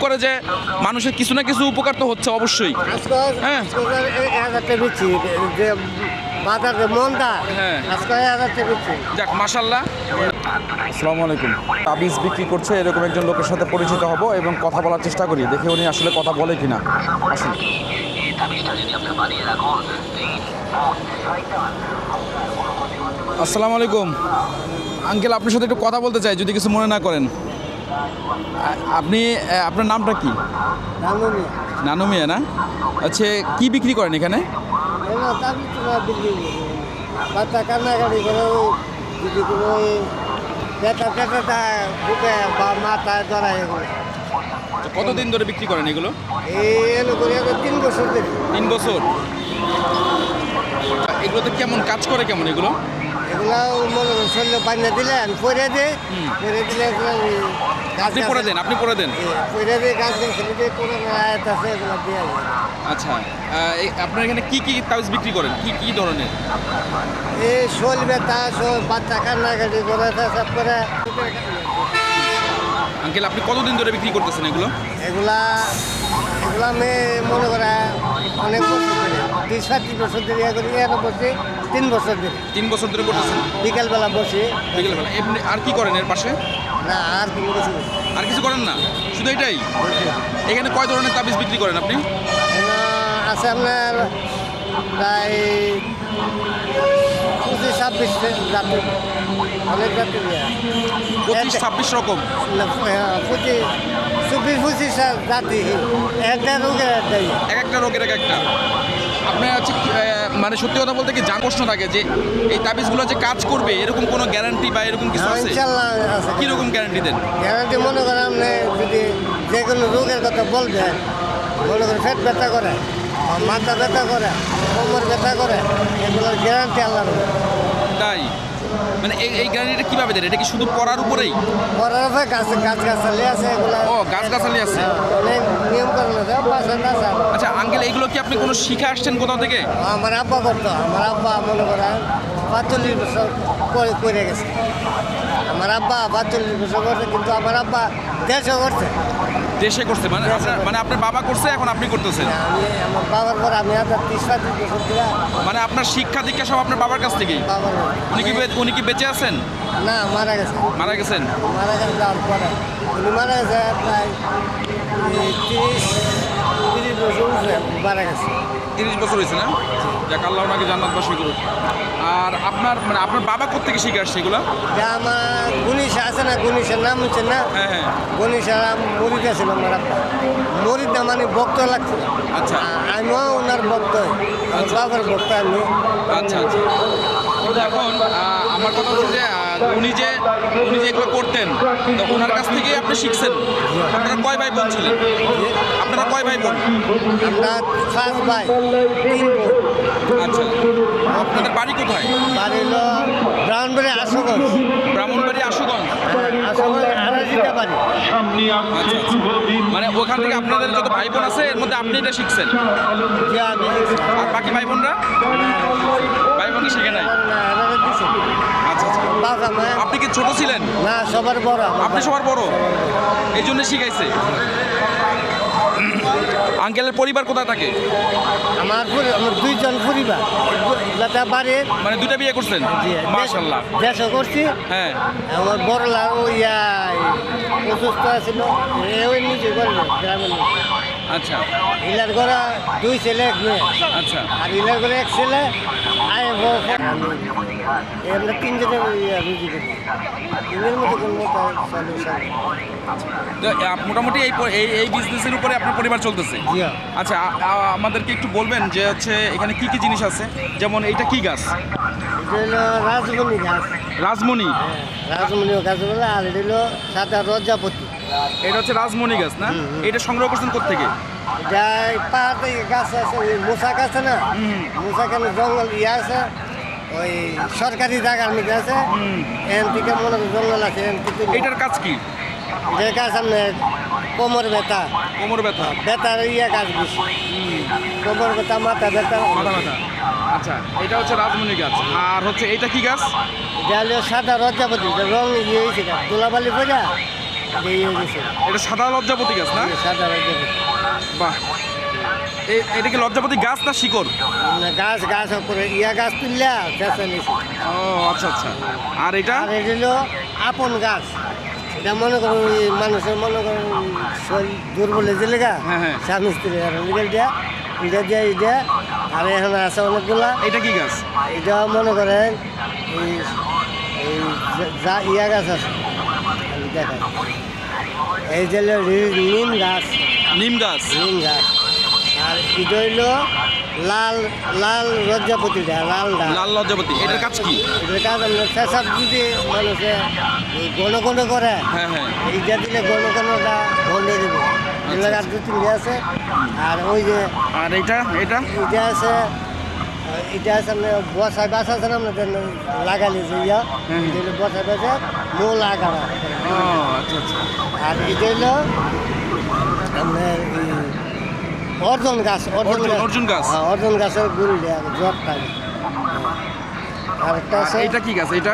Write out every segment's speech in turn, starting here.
করে যে মানুষের কিছু না কিছু উপকার তো হচ্ছে অবশ্যই। হ্যাঁ হ্যাঁ যাক মাশাআল্লাহ। আসসালামু আলাইকুম। তাবিজ বিক্রি করছে এরকম একজন লোকের সাথে পরিচিত হব এবং কথা বলার চেষ্টা করি, দেখি উনি আসলে কথা বলে কিনা। আসুন। আসসালামু আলাইকুম আঙ্কেল, আপনার সাথে একটু কথা বলতে চাই যদি কিছু মনে না করেন। আপনার নামটা কি? নানু মিয়া না? আচ্ছা, কি বিক্রি করেন এখানে? কতদিন ধরে বিক্রি করেন এগুলো? 3 বছর ধরে। 3 বছর। এগুলোতে কেমন কাজ করে, কেমন এগুলো? এগুলা মনে করেন শরীরে বানিয়ে দিলেন পরে দিয়ে পরে দিলে আপনি পরে দেন, আপনি পরে দেন। পরে দিয়ে গাছ গাছালি দিয়ে কোনো আয়াত আছে এগুলো দিয়ে। আচ্ছা, আপনার এখানে কি কি তাবিজ বিক্রি করেন, কি কি ধরনের? এই শোল ব্যথা, বাচ্চা কান্নাকাটি করে সব করে। আঙ্কেল, আপনি কতদিন ধরে বিক্রি করতেছেন এগুলো? এগুলা আমি মনে করা অনেক বছর ধরে 20-25 বছর ধরে ইয়ে করি। এখন বসে 3 বছর ধরে। 3 বছর ধরে করতেছেন? বিকেলবেলা বসে। বিকেলবেলা এমনি আর কি করেন এর পাশে? না আর কোনো কিছু আর কিছু করেন না, শুধু এটাই? এখানে কয় ধরনের তাবিজ বিক্রি করেন আপনি? আছে আপনার প্রায় 25-26 জাতি, অনেক জাতি। 25-26 রকম? 24-25 জাতি, একটা রোগের এক একটা রোগের এক একটা। আপনার হচ্ছে মানে সত্যি কথা বলতে কি জান প্রশ্ন থাকে যে এই তাবিজগুলো যে কাজ করবে এরকম কোনো গ্যারান্টি বা এরকম কিছু আছে? ইনশাআল্লাহ আছে। কীরকম গ্যারান্টি দেন? গ্যারান্টি মনে করেন আপনি যদি যে কোনো রোগের কথা বলবেন, মনে করেন পেট ব্যথা করে, মাথা ব্যথা করে, কোমর ব্যথা করে, এগুলোর গ্যারান্টি আল্লাহর। তাই? মানে এই গ্যারান্টিটা কীভাবে দেন? এটা কি শুধু পড়ার উপরেই? পড়ার উপরে গাছগাছালি আছে এগুলো। ও, গাছগাছালি আছে। অনেক নিয়মকানুন আছে, আছে। আচ্ছা আঙ্কেল, এগুলো কি আপনি কোনো শিখে আসছেন কোথাও থেকে? আমার আব্বা করতো। আমার আব্বা মনে করেন 45 বছর করে গেছে। আমার আব্বা 45 বছর করছে, কিন্তু আমার আব্বা দেশও করছে। দেশে করছে? মানে আপনার বাবা করছে, এখন আপনি করতেছেন? আমি আমার বাবার পর আমি 30-35 বছর ধরে। মানে আপনার শিক্ষা দীক্ষা সব আপনার বাবার কাছ থেকেই? বাবার। উনি কি বেঁচে আছেন? না, মারা গেছে। মারা গেছেন? মারা গেছে যাওয়ার পরে উনি মারা গেছে প্রায় 30 বছর হয়েছে মারা গেছে। 30 বছর হয়েছে না? যাক, আল্লাহ ওনাকে জান্নাতবাসী করুন। আর আপনার বাবা কোত্থেকে শিখে আসছে এগুলো? আমার গুনিশা আছে না, গুনিশার নাম হচ্ছে না? হ্যাঁ হ্যাঁ। গণেশের মরিদ আছিল আমার আব্বা। মরিদ না মানে ভক্ত লাগছিল। আচ্ছা। আমিও ওনার ভক্ত, বাবার ভক্ত আমি। আচ্ছা আচ্ছা। এখন আমার কথা হচ্ছে যে উনি যে এগুলো করতেন, তো ওনার কাছ থেকেই আপনি শিখছেন। আপনারা কয় ভাই বোন ছিলেন? আপনারা কয় ভাই বোন? আমরা 5 ভাই 3 বোন। আচ্ছা, আপনাদের বাড়ি কোথায়? বাড়ি হলো ব্রাহ্মণবাড়ি আশুগঞ্জ। ব্রাহ্মণবাড়ি আশুগঞ্জ? আশুগঞ্জ আড়াইটা বাড়ি। আচ্ছা আচ্ছা। মানে ওখান থেকে আপনাদের যত ভাই বোন আছে এর মধ্যে আপনি এটা শিখছেন? যে আমি আর বাকি ভাই বোনরা শিখে নাই? আচ্ছা আচ্ছা। বাবা মা। আপনি কি ছোট ছিলেন? না, সবার বড়। আপনি সবার বড়, এই জন্য শিখাইছে। আঙ্কেলের পরিবার কোথায় থাকে? আমার 2জন পরিবার বাড়ির। মানে 2টা বিয়ে করছেন? মাশাআল্লাহ। দেশও করছি। হ্যাঁ। আমার বড় লাউ অসুস্থ আছিল, ওই নিজে করবে গ্রামের লোক। আচ্ছা। ইলার ঘরে 2 ছেলে 1 মেয়ে। আচ্ছা। আর ইলার ঘরে 1 ছেলে। আমরা 3 জনে রুজি করি। এর মধ্যে কোনো তো মোটামুটি এই বিজনেসের উপরে আপনার পরিবার চলতেছে? জি। আচ্ছা, আমাদেরকে একটু বলবেন যে হচ্ছে এখানে কি কি জিনিস আছে? যেমন এইটা কি গাছ? এটা হলো রাজমণি গাছ। রাজমণি? রাজমণি গাছ বলে। আর এটা হলো সাদা রজাপতি। এটা হচ্ছে রাজমণি গাছ না? এটা সংগ্রহ করছেন কোত্থেকে? এটা পাহাড় থেকে গাছ আছে, ওই মোসা গাছ আছে না? মোসা কেন জঙ্গল আছে, ওই সরকারি জায়গার মধ্যে আছে। এখান থেকে মনে হয় জঙ্গল আছে। এটার কাজ কি? এটার গাছ আপনার কোমর ব্যথা। কোমর ব্যথা? ব্যথার গাছ বেশি। কোমর ব্যথা, মাথা ব্যথা। মাথা ব্যথা। আচ্ছা, এটা হচ্ছে রাজমণি গাছ। আর হচ্ছে এটা কি গাছ? এটা হলো সাদা রজাপতি। রং হয়েছে গাছ, ধুলাবালি পড়া এই হয়ে গেছে এটা সাদা লজ্জাপতি গাছ না? সাদা লজ্জাপতি। বাহ, এটা কি লজ্জাপতি গাছ না শিকড়? না, গাছ গাছ করে ইয়া গাছ তুললা বেচা নিছে। ও আচ্ছা আচ্ছা। আর এটা? আর এটা হলো আপন গাছ। এটা মনে করো ওই মানুষের মনে করো শরীর দুর্বলের যে লেগা হ্যাঁ, হ্যাঁ। স্বামী স্ত্রী এটা দিয়ে এটা আর এখানে আছে অনেকগুলা। এটা কি গাছ? এটা মনে করেন এই এই যা ইয়া গাছ আছে আমি দেখাই। এই যে হলো নিম গাছ, নিম গাছ। নিম গাছ। আর এটা হইলো লাল লাল লজ্জাপতিটা, লালটা। লাল লজ্জাপতি, এটার কাজ কি? এটার কাজ আমরা পেশাব যদি মানুষে ঘন ঘন করে, হ্যাঁ হ্যাঁ। এইটা দিলে ঘন ঘনটা ঘনে দেবে। এগুলো আর দু তিনটে আছে। আর ওই যে আর এটা? এটা এটা আছে, এটা আছে আপনার বসায় গাছ আছে না আপনাদের লাগালে যে ইয়া, হুম। এটা হলো বসায় গাছে মূল আগাড়া। ও আচ্ছা আচ্ছা। আর এটা হলো আপনার এই অর্জুন গাছ, অর্জুন গাছ। হ্যাঁ, অর্জুন গাছের গুল দেওয়া জট থাকে। আর একটা আর আছে, এটা কি গাছ? এটা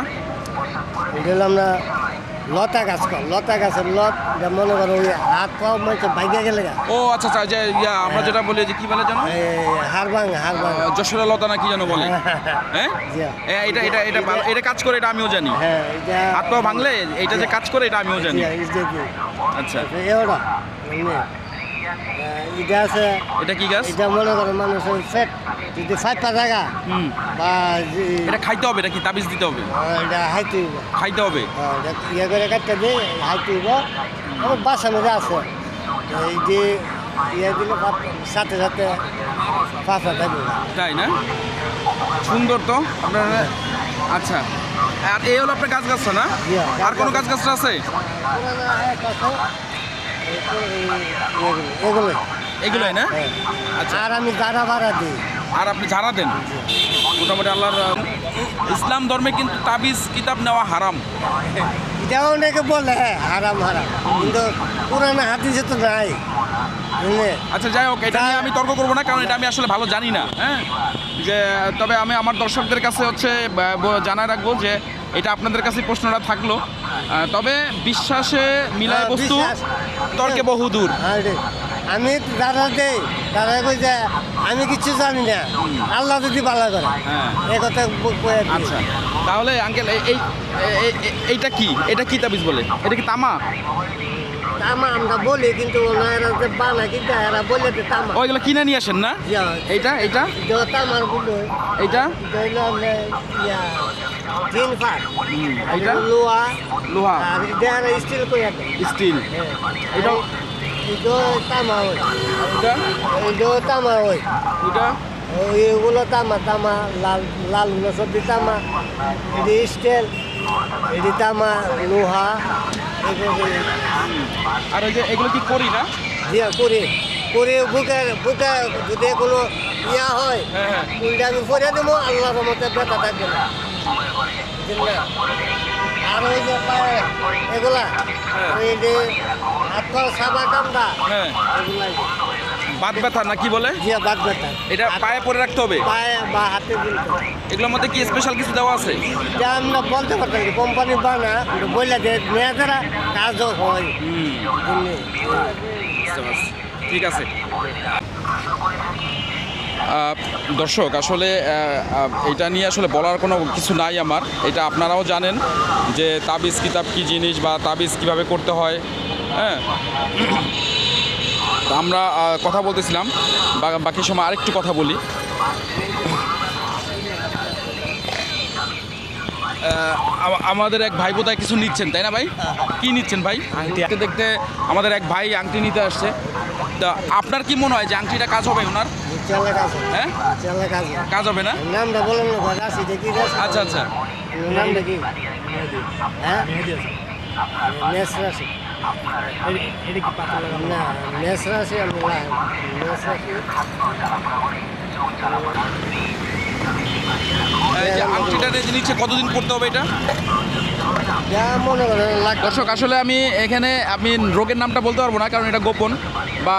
এটা হলো আমরা লতা গাছ কর, লতা গাছের লত যা মনে করো ওই হাত পাও মানে বাইকে গেলে গা ও আচ্ছা আচ্ছা, যে ইয়া আমরা যেটা বলি যে কি বলে জানো, হাড় ভাঙ। যশোরা লতা না কি যেন বলে, হ্যাঁ? এটা এটা এটা ভালো- এটা কাজ করে, এটা আমিও জানি। হ্যাঁ, এটা হাত পা ভাঙলে এটা যে কাজ করে এটা আমিও জানি। আচ্ছা, এওটা এটা আছে। এটা কি গাছ? এটা মনে করো মানুষের ফ্যাট যদি 5 জায়গা হুম। বা এটা খাইতে হবে, এটা কি তাবিজ দিতে হবে? এটা হাইতে হইব, খাইতে হবে। ইয়ে করে কাটতে দিয়ে হাইতে হইব। আমার বাসা মধ্যে আছে এই যে ইয়ে দিলে সাথে সাথে 5 থাকবে। তাই না? সুন্দর তো আপনার। আচ্ছা, আর এই হলো আপনার গাছ গাছটা না? Yeah. আর কোনো গাছ গাছটা আছে? এগুলো এগুলোই না? হ্যাঁ। আচ্ছা। আর আমি দানা ভাড়া দিই। আর আপনি ঝাড়া দেন? মোটামুটি আল্লাহর ইসলাম ধর্মে কিন্তু তাবিজ কিতাব নেওয়া হারাম। এটাও অনেকে বলে হ্যাঁ হারাম হারাম, কিন্তু পুরানো হাদিসে তো নাই, বুঝলে? আচ্ছা যাই হোক, এটা নিয়ে আমি তর্ক করবো না, কারণ এটা আমি আসলে ভালো জানি না। হ্যাঁ, যে তবে আমি আমার দর্শকদের কাছে হচ্ছে জানায় রাখবো যে এটা আপনাদের কাছে প্রশ্নটা থাকলো। তবে বিশ্বাসে মিলায় বস্তু, বিশ্বাস। তর্কে বহুদূর। হ্যাঁ, রে। আমি দাদা দেই, দাদা কই যে আমি কিছু জানি না, আল্লাহ যদি ভালো করে হ্যাঁ। এই কথা কয়ে দিই। আচ্ছা, তাহলে আঙ্কেল এইটা কি? এটা কি তাবিজ বলে? এটা কি তামা? তামা আমরা বলি, কিন্তু ওনারা যে বানা কিন্তু এরা বলে যে তামা। ওইগুলো কিনে নিয়ে আসেন না? এইটা এইটা এটা তামার বলে, এইটা এটা হইলো আপনার ইয়া তিন ফাট, এইটা লোহা, লোহা, আর এটা স্টিল করে দেয়। স্টিল। এটা এটা তামা হয়, এটা এটা তামা হয়, এটা এগুলো তামা তামা, লাল লালগুলো সবজি তামা, এটি স্টিল, এটি তামা, লোহা, এগুলো আর ওই যে এগুলো কি করি না? দিয়ে করে করে বুকে বুকে যদি কোনো ইয়া হয়, হ্যাঁ হ্যাঁ। উল্টা আমি করে দেবো, আল্লাহর মতো ব্যথা থাকবে না, বুঝলে? আর ওই যে পায়ে এগুলা, ওই যে হাত পা সাবা কামড়া, হ্যাঁ, এগুলাই বাত ব্যথা না কি বলে? দিয়ে বাদ ব্যথা এটা পায়ে পরে রাখতে হবে? পায়ে বা হাতে দিতে। এগুলোর মধ্যে কি স্পেশাল কিছু দেওয়া আছে? যা আমরা বলতে পারতাম কোম্পানি বানা বললে যে মেয়েদেরা কাজও হয়, বুঝলি? বুঝতে পারছি। ঠিক আছে। দর্শক আসলে এটা নিয়ে আসলে বলার কোনো কিছু নাই আমার। এটা আপনারাও জানেন যে তাবিজ কিতাব কী জিনিস বা তাবিজ কিভাবে করতে হয়। হ্যাঁ, তো আমরা কথা বলতেছিলাম, বাকি সময় আরেকটু কথা বলি। আমাদের এক ভাই বোধহয় কিছু নিচ্ছেন, তাই না ভাই? কি নিচ্ছেন ভাই? আংটি দেখতে দেখতে আমাদের এক ভাই আংটি নিতে আসছে। তা আপনার কি মনে হয় যে আংটিটা কাজ হবে ওনার? চেলা কাজ, হ্যাঁ, চেলা কাজ। কাজ হবে না? নামটা বলেন না ভাই, রাশি দেখি রাশি। আচ্ছা আচ্ছা। নামটা কি? হ্যাঁ, মেষ রাশি। না, মেষ রাশি আমি মেষ রাশি। এই যে আংটিটা যে নিচ্ছে কতদিন করতে হবে এটা? যা মনে করেন লাখ। দর্শক আসলে আমি রোগের নামটা বলতে পারবো না, কারণ এটা গোপন বা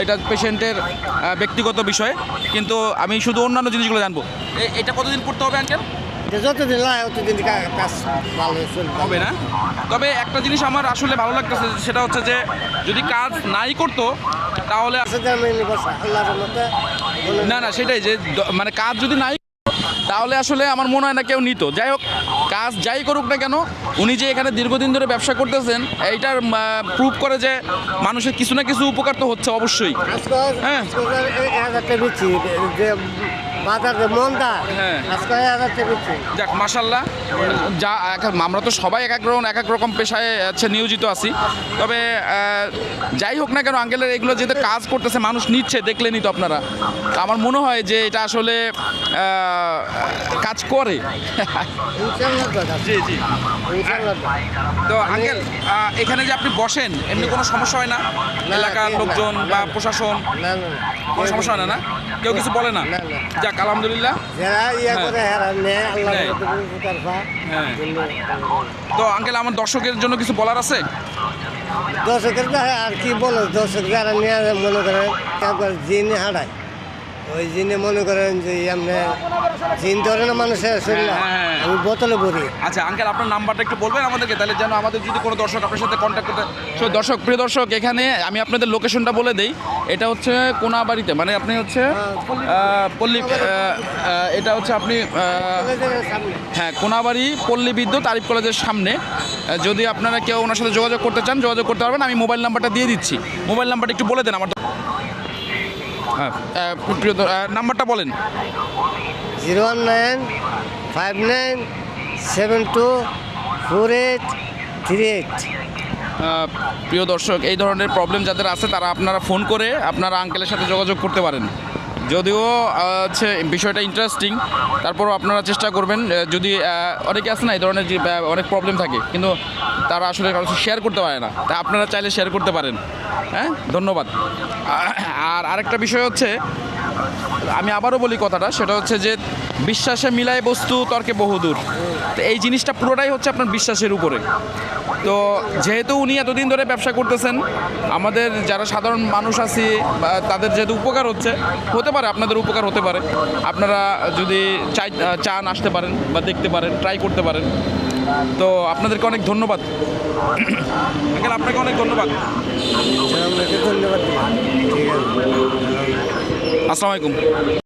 এটা পেশেন্টের ব্যক্তিগত বিষয়, কিন্তু আমি শুধু অন্যান্য জিনিসগুলো জানবো। এটা কতদিন করতে হবে আঙ্কেল? যতদিন লাগে ততদিন কাজ ভালো চলবে হবে না? তবে একটা জিনিস আমার আসলে ভালো লাগতেছে, সেটা হচ্ছে যে যদি কাজ নাই করতো তাহলে আল্লাহর মতে না না সেটাই যে মানে কাজ যদি নাই তাহলে আসলে আমার মনে হয় না কেউ নিত। যাই হোক, কাজ যাই করুক না কেন, উনি যে এখানে দীর্ঘদিন ধরে ব্যবসা করতেছেন এইটার প্রুভ করে যে মানুষের কিছু না কিছু উপকার তো হচ্ছে অবশ্যই। হ্যাঁ। আজকে বিচ্ছি যে বাজার যে মন্দা হ্যাঁ। আজকে 1000 বিচ্ছি যাক মাশাল্লাহ, যা আমরা তো সবাই এক এক রকম পেশায় নিয়োজিত আছি। তবে যাই হোক না কেন আঙ্কেলের এগুলো যেতে কাজ করতেছে, মানুষ নিচ্ছে, দেখলেনই তো আপনারা। তো আমার মনে হয় যে এটা আসলে কাজ করে। ইনশাআল্লাহ দাদা জি জি। ইনশাআল্লাহ তো আঙ্কেল এখানে যে আপনি বসেন এমনি কোনো সমস্যা হয় না? এলাকার লোকজন বা প্রশাসন না না কোনো সমস্যা হয় না? কেউ কিছু বলে না? না, না। যাক আলহামদুলিল্লাহ। যারা ইয়া করে হেরা নেয় আল্লাহর নেয়। মতে তরফা হ্যাঁ। তো আঙ্কেল আমার দর্শকের জন্য কিছু বলার আছে? দর্শকের কাছে আর কি বলো, দর্শক যারা নিয়ে মনে করেন একবার জিন হারায়, ওই জিনে মনে করেন যে এমনি জিন ধরে না মানুষের শরীরে, হ্যাঁ। আমি বোতলে ভরি। আচ্ছা আঙ্কেল আপনার নাম্বারটা একটু বলবেন আমাদেরকে, তাহলে যেন আমাদের যদি কোনো দর্শক আপনার সাথে কন্ট্যাক্ট করতে। প্রিয় দর্শক, এখানে আমি আপনাদের লোকেশনটা বলে দেই। এটা হচ্ছে কোনাবাড়িতে, মানে আপনি হচ্ছে পল্লী, এটা হচ্ছে আপনি সামনে হ্যাঁ কোনাবাড়ি পল্লী বিদ্যুৎ আরিফ কলেজের সামনে। যদি আপনারা কেউ ওনার সাথে যোগাযোগ করতে চান যোগাযোগ করতে পারবেন। আমি মোবাইল নাম্বারটা দিয়ে দিচ্ছি, মোবাইল নাম্বারটা একটু বলে দেন আমার। হ্যাঁ প্রিয় নাম্বারটা বলেন। 01959724838। প্রিয় দর্শক, এই ধরনের প্রবলেম যাদের আছে তারা আপনারা ফোন করে আপনারা আঙ্কেলের সাথে যোগাযোগ করতে পারেন। যদিও হচ্ছে বিষয়টা ইন্টারেস্টিং, তারপরও আপনারা চেষ্টা করবেন। যদি অনেকে আছে না এই ধরনের যে অনেক প্রবলেম থাকে, কিন্তু তারা আসলে কারো শেয়ার করতে পারে না, তাই আপনারা চাইলে শেয়ার করতে পারেন। হ্যাঁ, ধন্যবাদ। আর আরেকটা বিষয় হচ্ছে, আমি আবারও বলি কথাটা, সেটা হচ্ছে যে বিশ্বাসে মিলায় বস্তু তর্কে বহুদূর। তো এই জিনিসটা পুরোটাই হচ্ছে আপনার বিশ্বাসের উপরে। তো যেহেতু উনি এতদিন ধরে ব্যবসা করতেছেন, আমাদের যারা সাধারণ মানুষ আছি বা তাদের যেহেতু উপকার হতে পারে, আপনাদের উপকার হতে পারে। আপনারা যদি চান আসতে পারেন বা দেখতে পারেন, ট্রাই করতে পারেন। তো আপনাদেরকে অনেক ধন্যবাদ আঙ্কেল, আপনাকে অনেক ধন্যবাদ। ধন্যবাদ। ঠিক আছে, আসসালামু আলাইকুম।